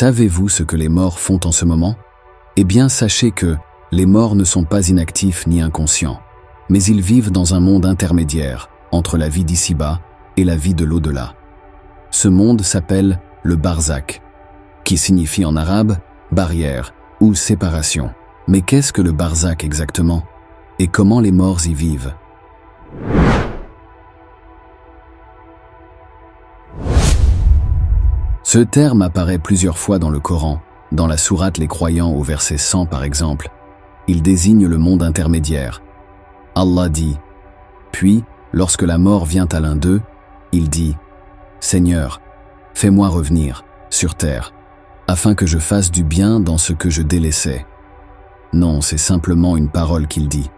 Savez-vous ce que les morts font en ce moment? Eh bien, sachez que les morts ne sont pas inactifs ni inconscients, mais ils vivent dans un monde intermédiaire entre la vie d'ici-bas et la vie de l'au-delà. Ce monde s'appelle le barzakh, qui signifie en arabe « barrière » ou « séparation ». Mais qu'est-ce que le barzakh exactement? Et comment les morts y vivent? Ce terme apparaît plusieurs fois dans le Coran, dans la sourate Les Croyants au verset 100 par exemple. Il désigne le monde intermédiaire. Allah dit « Puis, lorsque la mort vient à l'un d'eux, il dit « Seigneur, fais-moi revenir sur terre, afin que je fasse du bien dans ce que je délaissais. » Non, c'est simplement une parole qu'il dit.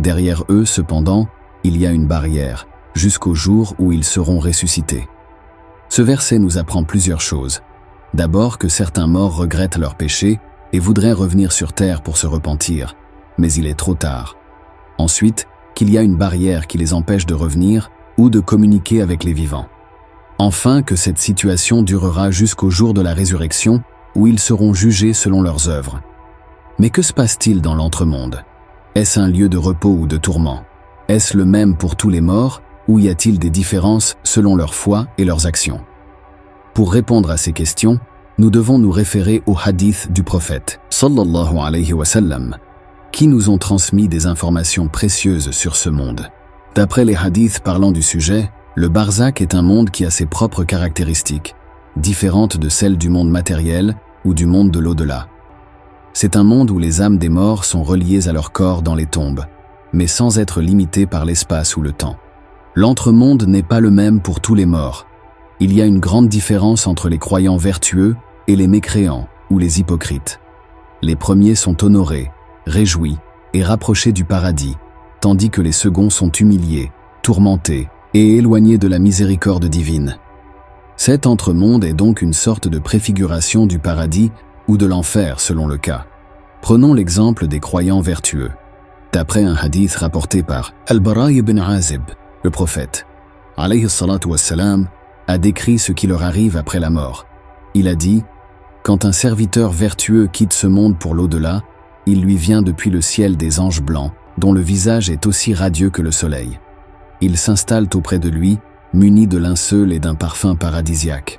Derrière eux, cependant, il y a une barrière, jusqu'au jour où ils seront ressuscités. Ce verset nous apprend plusieurs choses. D'abord que certains morts regrettent leurs péchés et voudraient revenir sur terre pour se repentir, mais il est trop tard. Ensuite, qu'il y a une barrière qui les empêche de revenir ou de communiquer avec les vivants. Enfin, que cette situation durera jusqu'au jour de la résurrection où ils seront jugés selon leurs œuvres. Mais que se passe-t-il dans l'entremonde? Est-ce un lieu de repos ou de tourment? Est-ce le même pour tous les morts ou y a-t-il des différences selon leur foi et leurs actions? Pour répondre à ces questions, nous devons nous référer aux hadiths du prophète, sallallahu alayhi wa sallam, qui nous ont transmis des informations précieuses sur ce monde. D'après les hadiths parlant du sujet, le barzakh est un monde qui a ses propres caractéristiques, différentes de celles du monde matériel ou du monde de l'au-delà. C'est un monde où les âmes des morts sont reliées à leur corps dans les tombes, mais sans être limitées par l'espace ou le temps. L'entremonde n'est pas le même pour tous les morts. Il y a une grande différence entre les croyants vertueux et les mécréants ou les hypocrites. Les premiers sont honorés, réjouis et rapprochés du paradis, tandis que les seconds sont humiliés, tourmentés et éloignés de la miséricorde divine. Cet entremonde est donc une sorte de préfiguration du paradis ou de l'enfer selon le cas. Prenons l'exemple des croyants vertueux. D'après un hadith rapporté par Al-Bara ibn Azib, le prophète, alayhi salatu wassalam, a décrit ce qui leur arrive après la mort. Il a dit « Quand un serviteur vertueux quitte ce monde pour l'au-delà, il lui vient depuis le ciel des anges blancs, dont le visage est aussi radieux que le soleil. Ils s'installent auprès de lui, munis de linceul et d'un parfum paradisiaque.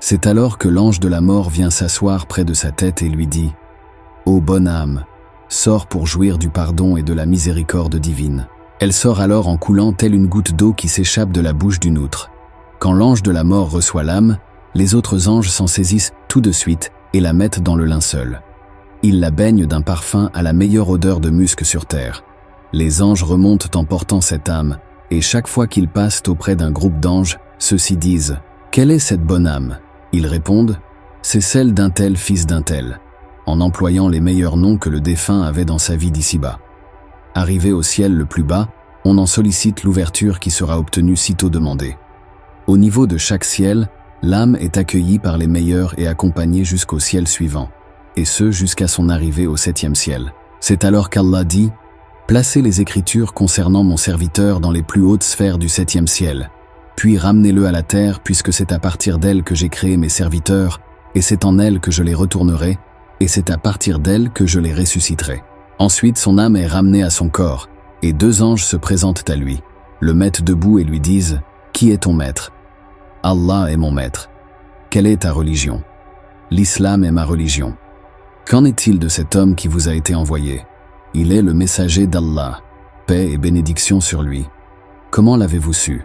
C'est alors que l'ange de la mort vient s'asseoir près de sa tête et lui dit « Ô bonne âme, sors pour jouir du pardon et de la miséricorde divine. » Elle sort alors en coulant telle une goutte d'eau qui s'échappe de la bouche d'une outre. Quand l'ange de la mort reçoit l'âme, les autres anges s'en saisissent tout de suite et la mettent dans le linceul. Ils la baignent d'un parfum à la meilleure odeur de musc sur terre. Les anges remontent en portant cette âme, et chaque fois qu'ils passent auprès d'un groupe d'anges, ceux-ci disent « Quelle est cette bonne âme ?» Ils répondent « C'est celle d'un tel fils d'un tel », en employant les meilleurs noms que le défunt avait dans sa vie d'ici-bas. Arrivé au ciel le plus bas, on en sollicite l'ouverture qui sera obtenue sitôt demandée. Au niveau de chaque ciel, l'âme est accueillie par les meilleurs et accompagnée jusqu'au ciel suivant, et ce jusqu'à son arrivée au 7e ciel. C'est alors qu'Allah dit « Placez les écritures concernant mon serviteur dans les plus hautes sphères du 7e ciel, puis ramenez-le à la terre puisque c'est à partir d'elle que j'ai créé mes serviteurs, et c'est en elle que je les retournerai, et c'est à partir d'elle que je les ressusciterai. » Ensuite son âme est ramenée à son corps, et 2 anges se présentent à lui, le mettent debout et lui disent « Qui est ton maître ?» « Allah est mon maître. » « Quelle est ta religion ?»« L'islam est ma religion. » « Qu'en est-il de cet homme qui vous a été envoyé ? Il est le messager d'Allah. Paix et bénédiction sur lui. Comment l'avez-vous su ?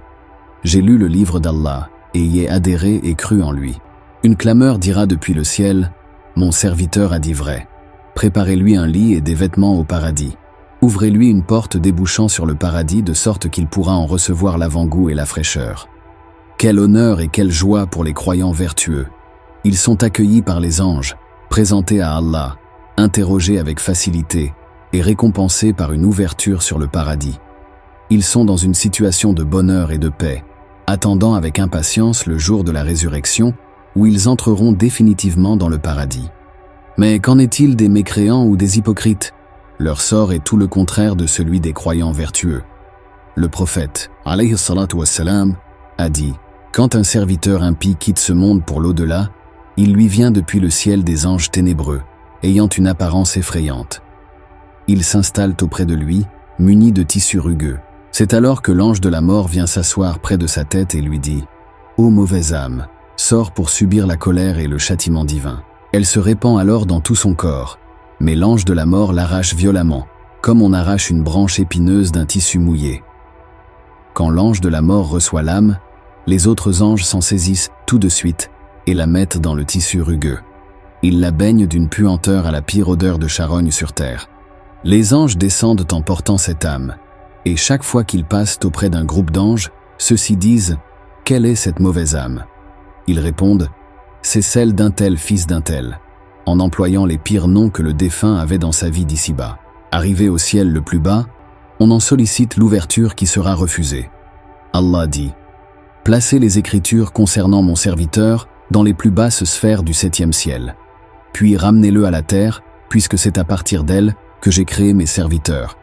J'ai lu le livre d'Allah et y ai adhéré et cru en lui. Une clameur dira depuis le ciel « Mon serviteur a dit vrai. Préparez-lui un lit et des vêtements au paradis. Ouvrez-lui une porte débouchant sur le paradis de sorte qu'il pourra en recevoir l'avant-goût et la fraîcheur. » Quel honneur et quelle joie pour les croyants vertueux. Ils sont accueillis par les anges, présentés à Allah, interrogés avec facilité et récompensés par une ouverture sur le paradis. Ils sont dans une situation de bonheur et de paix, attendant avec impatience le jour de la résurrection où ils entreront définitivement dans le paradis. Mais qu'en est-il des mécréants ou des hypocrites? Leur sort est tout le contraire de celui des croyants vertueux. Le prophète, alayhi salatu wassalam, a dit « Quand un serviteur impie quitte ce monde pour l'au-delà, Il lui vient depuis le ciel des anges ténébreux, ayant une apparence effrayante. Ils s'installent auprès de lui, munis de tissus rugueux. C'est alors que l'ange de la mort vient s'asseoir près de sa tête et lui dit « Ô mauvaise âme, sors pour subir la colère et le châtiment divin. » Elle se répand alors dans tout son corps, mais l'ange de la mort l'arrache violemment, comme on arrache une branche épineuse d'un tissu mouillé. Quand l'ange de la mort reçoit l'âme, les autres anges s'en saisissent tout de suite et la mettent dans le tissu rugueux. Ils la baignent d'une puanteur à la pire odeur de charogne sur terre. Les anges descendent en portant cette âme, et chaque fois qu'ils passent auprès d'un groupe d'anges, ceux-ci disent « Quelle est cette mauvaise âme ?» Ils répondent « C'est celle d'un tel fils d'un tel », en employant les pires noms que le défunt avait dans sa vie d'ici-bas. Arrivé au ciel le plus bas, on en sollicite l'ouverture qui sera refusée. Allah dit « Placez les écritures concernant mon serviteur dans les plus basses sphères du 7e ciel. Puis ramenez-le à la terre, puisque c'est à partir d'elle que j'ai créé mes serviteurs.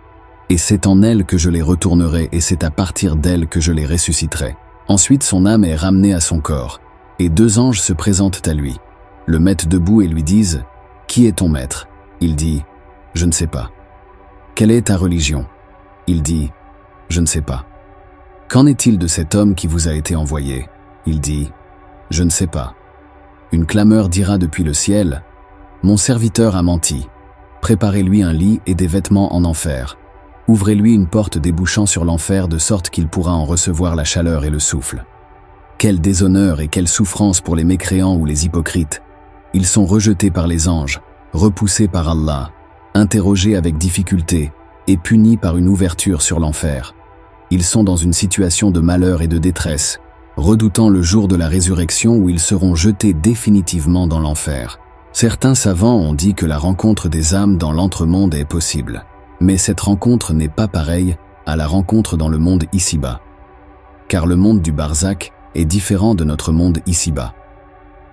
Et c'est en elle que je les retournerai et c'est à partir d'elle que je les ressusciterai. » Ensuite son âme est ramenée à son corps, et 2 anges se présentent à lui, le mettent debout et lui disent « Qui est ton maître ?» Il dit « Je ne sais pas. » « Quelle est ta religion ?» Il dit « Je ne sais pas. » « Qu'en est-il de cet homme qui vous a été envoyé ?» Il dit « Je ne sais pas. » Une clameur dira depuis le ciel « Mon serviteur a menti. Préparez-lui un lit et des vêtements en enfer. Ouvrez-lui une porte débouchant sur l'enfer de sorte qu'il pourra en recevoir la chaleur et le souffle. » Quel déshonneur et quelle souffrance pour les mécréants ou les hypocrites. Ils sont rejetés par les anges, repoussés par Allah, interrogés avec difficulté et punis par une ouverture sur l'enfer. Ils sont dans une situation de malheur et de détresse, redoutant le jour de la résurrection où ils seront jetés définitivement dans l'enfer. Certains savants ont dit que la rencontre des âmes dans l'entremonde est possible, mais cette rencontre n'est pas pareille à la rencontre dans le monde ici-bas. Car le monde du barzakh est différent de notre monde ici-bas.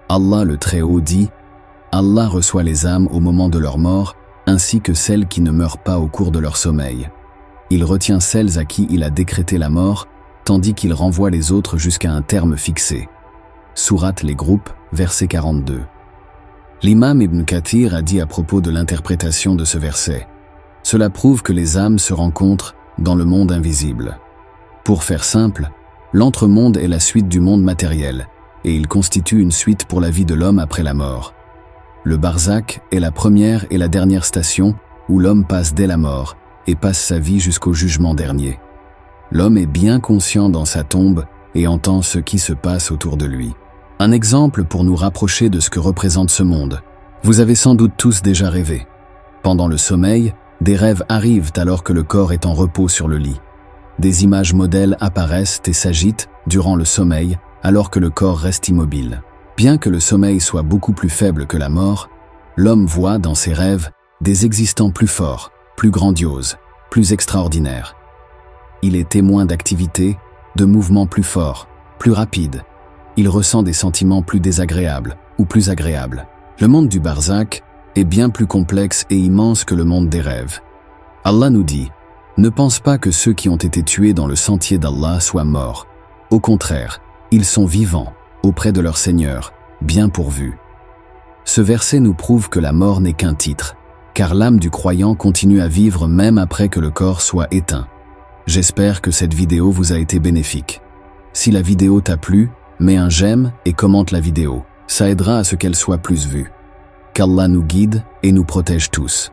Allah le Très-Haut dit « Allah reçoit les âmes au moment de leur mort, ainsi que celles qui ne meurent pas au cours de leur sommeil. Il retient celles à qui il a décrété la mort, tandis qu'il renvoie les autres jusqu'à un terme fixé. » Sourate les groupes, verset 42. L'imam Ibn Kathir a dit à propos de l'interprétation de ce verset « Cela prouve que les âmes se rencontrent dans le monde invisible. » Pour faire simple, l'entremonde est la suite du monde matériel, et il constitue une suite pour la vie de l'homme après la mort. Le barzakh est la première et la dernière station où l'homme passe dès la mort et passe sa vie jusqu'au jugement dernier. L'homme est bien conscient dans sa tombe et entend ce qui se passe autour de lui. Un exemple pour nous rapprocher de ce que représente ce monde. Vous avez sans doute tous déjà rêvé. Pendant le sommeil, des rêves arrivent alors que le corps est en repos sur le lit. Des images modèles apparaissent et s'agitent durant le sommeil alors que le corps reste immobile. Bien que le sommeil soit beaucoup plus faible que la mort, l'homme voit dans ses rêves des existants plus forts, plus grandioses, plus extraordinaires. Il est témoin d'activités, de mouvements plus forts, plus rapides. Il ressent des sentiments plus désagréables ou plus agréables. Le monde du barzakh est bien plus complexe et immense que le monde des rêves. Allah nous dit « Ne pense pas que ceux qui ont été tués dans le sentier d'Allah soient morts. Au contraire, ils sont vivants, auprès de leur Seigneur, bien pourvus. » Ce verset nous prouve que la mort n'est qu'un titre, car l'âme du croyant continue à vivre même après que le corps soit éteint. J'espère que cette vidéo vous a été bénéfique. Si la vidéo t'a plu, mets un j'aime et commente la vidéo. Ça aidera à ce qu'elle soit plus vue. Qu'Allah nous guide et nous protège tous.